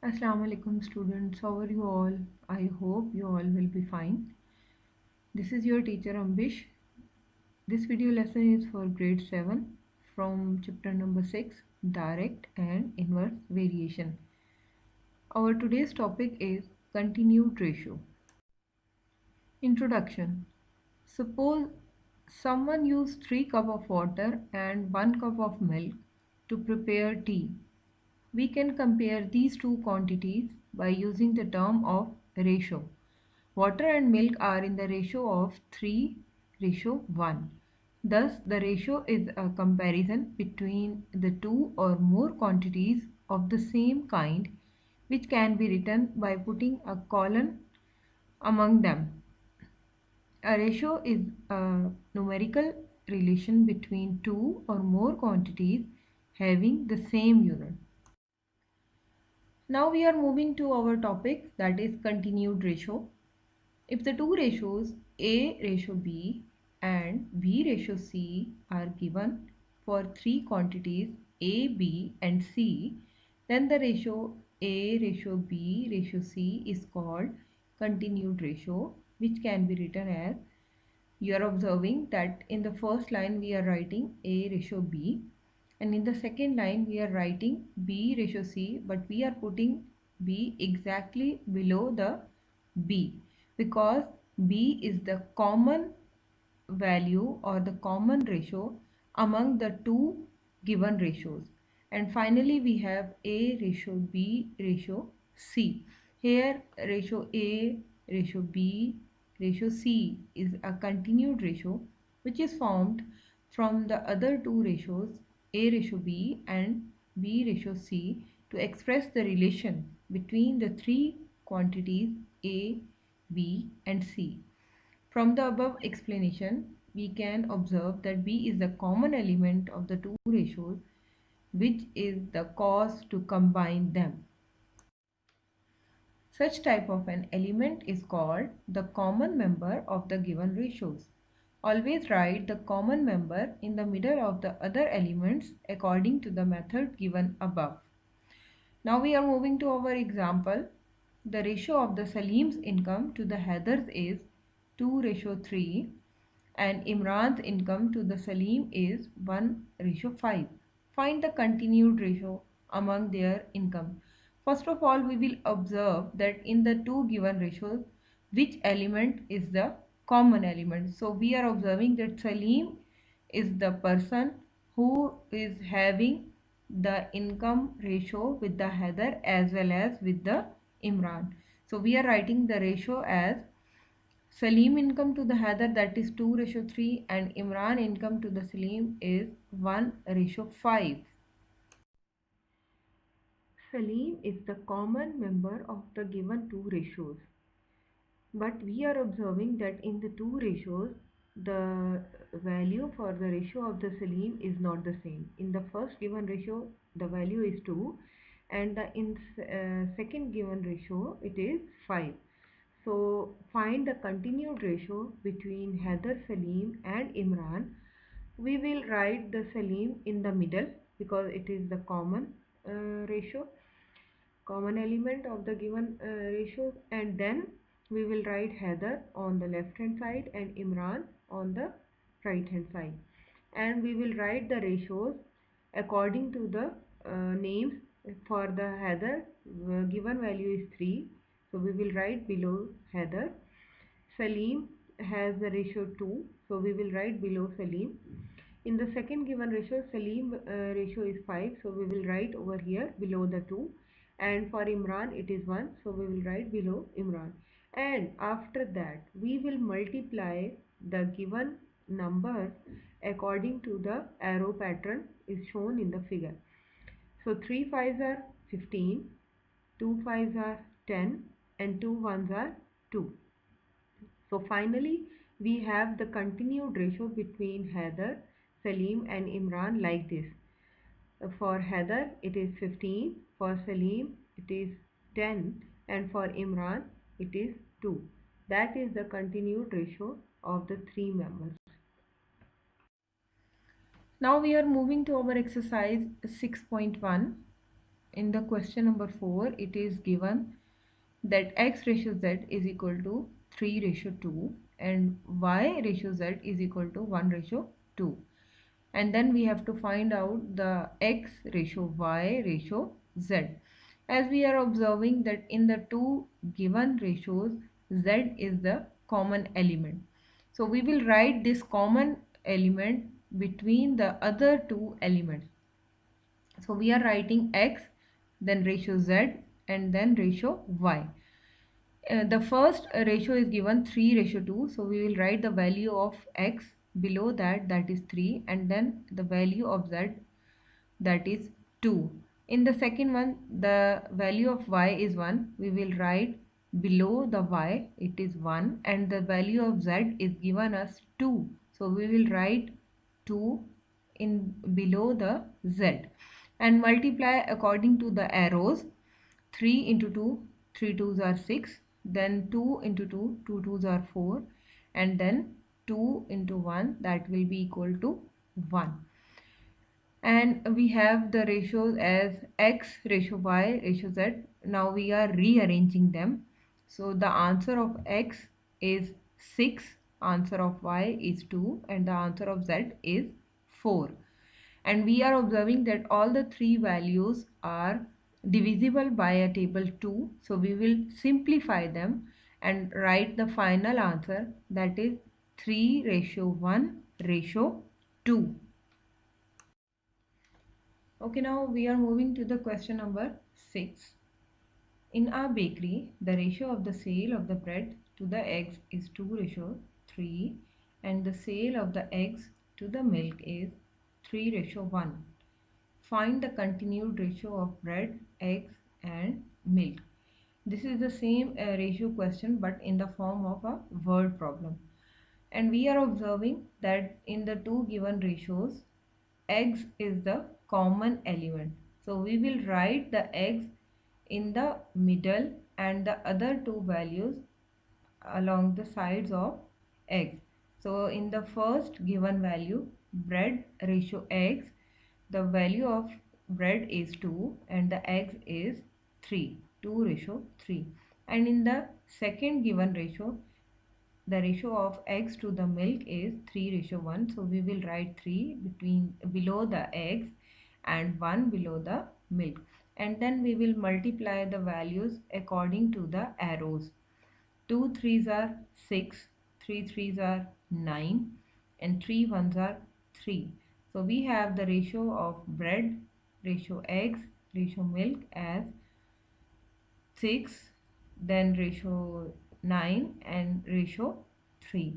Assalamu alaikum students, how are you all? I hope you all will be fine. This is your teacher Ambish. This video lesson is for grade 7 from chapter number 6, direct and inverse variation. Our today's topic is continued ratio. Introduction. Suppose someone used 3 cups of water and 1 cup of milk to prepare tea. We can compare these two quantities by using the term of ratio. Water and milk are in the ratio of 3:1. Thus, the ratio is a comparison between the two or more quantities of the same kind, which can be written by putting a colon among them. A ratio is a numerical relation between two or more quantities having the same unit. Now we are moving to our topic, that is continued ratio. If the two ratios A ratio B and B ratio C are given for three quantities A, B and C, then the ratio A ratio B ratio C is called continued ratio, which can be written as, you are observing that in the first line we are writing A ratio B, and in the second line we are writing B ratio C, but we are putting B exactly below the B because B is the common value or the common ratio among the two given ratios. And finally we have A ratio B ratio C. Here ratio A ratio B ratio C is a continued ratio which is formed from the other two ratios A ratio B and B ratio C to express the relation between the three quantities A, B and C. From the above explanation, we can observe that B is the common element of the two ratios, which is the cause to combine them. Such type of an element is called the common member of the given ratios. Always write the common member in the middle of the other elements according to the method given above. Now we are moving to our example. The ratio of the Salim's income to the Heather's is 2:3 and Imran's income to the Salim is 1:5. Find the continued ratio among their income. First of all, we will observe that in the two given ratios, which element is the common element. So we are observing that Salim is the person who is having the income ratio with the Heather as well as with the Imran. So we are writing the ratio as Salim income to the Heather, that is 2:3 and Imran income to the Salim is 1:5. Salim is the common member of the given two ratios. But we are observing that in the two ratios, the value for the ratio of the Salim is not the same. In the first given ratio, the value is 2 and in second given ratio, it is 5. So find the continued ratio between Heather, Salim and Imran. We will write the Salim in the middle because it is the common ratio, common element of the given ratios, and then we will write Heather on the left hand side and Imran on the right hand side, and we will write the ratios according to the names. For the Heather, given value is 3, so we will write below Heather. Salim has the ratio 2, so we will write below Salim. In the second given ratio, Salim ratio is 5, so we will write over here below the 2. And for Imran, it is 1, so we will write below Imran. And after that, we will multiply the given numbers according to the arrow pattern is shown in the figure. So 3 5s are 15, 2 5s are 10, and 2 1s are 2. So finally, we have the continued ratio between Heather, Salim and Imran like this. For Heather, it is 15, for Salim, it is 10, and for Imran, it is 2. That is the continued ratio of the three members. Now we are moving to our exercise 6.1. in the question number 4, it is given that x ratio z is equal to 3 ratio 2 and y ratio z is equal to 1 ratio 2. And then we have to find out the x ratio y ratio z. As we are observing that in the two given ratios, z is the common element. So we will write this common element between the other two elements. So we are writing x, then ratio z, and then ratio y. The first ratio is given 3 ratio 2, so we will write the value of x below that, that is 3, and then the value of z, that is 2. In the second one, the value of y is 1, we will write below the y, it is 1, and the value of z is given as 2, so we will write 2 in below the z, and multiply according to the arrows. 3 into 2, 3 twos are 6, then 2 into 2, 2 twos are 4, and then 2 into 1, that will be equal to 1. And we have the ratios as x ratio y ratio z. Now we are rearranging them. So the answer of x is 6, answer of y is 2, and the answer of z is 4. And we are observing that all the three values are divisible by a table 2. So we will simplify them and write the final answer, that is 3 ratio 1 ratio 2. Okay, now we are moving to the question number 6. In our bakery, the ratio of the sale of the bread to the eggs is 2 ratio 3, and the sale of the eggs to the milk is 3 ratio 1. Find the continued ratio of bread, eggs and milk. This is the same ratio question but in the form of a word problem. And we are observing that in the two given ratios, eggs is the common element. So we will write the eggs in the middle and the other two values along the sides of eggs. So in the first given value, bread ratio eggs, the value of bread is 2 and the eggs is 3, 2 ratio 3. And in the second given ratio, the ratio of eggs to the milk is 3 ratio 1. So we will write 3 below the eggs and 1 below the milk. And then we will multiply the values according to the arrows. 2 threes are 6, 3 threes are 9, and 3 ones are 3. So we have the ratio of bread, ratio eggs, ratio milk as 6, then ratio 9 and ratio 3.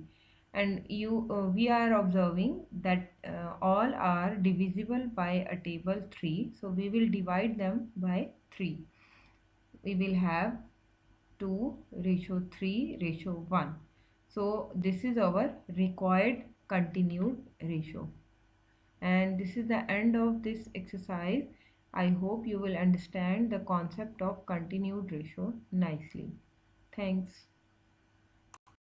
And we are observing that all are divisible by a table 3. So we will divide them by 3. We will have 2 ratio 3 ratio 1. So this is our required continued ratio. And this is the end of this exercise. I hope you will understand the concept of continued ratio nicely. Thanks.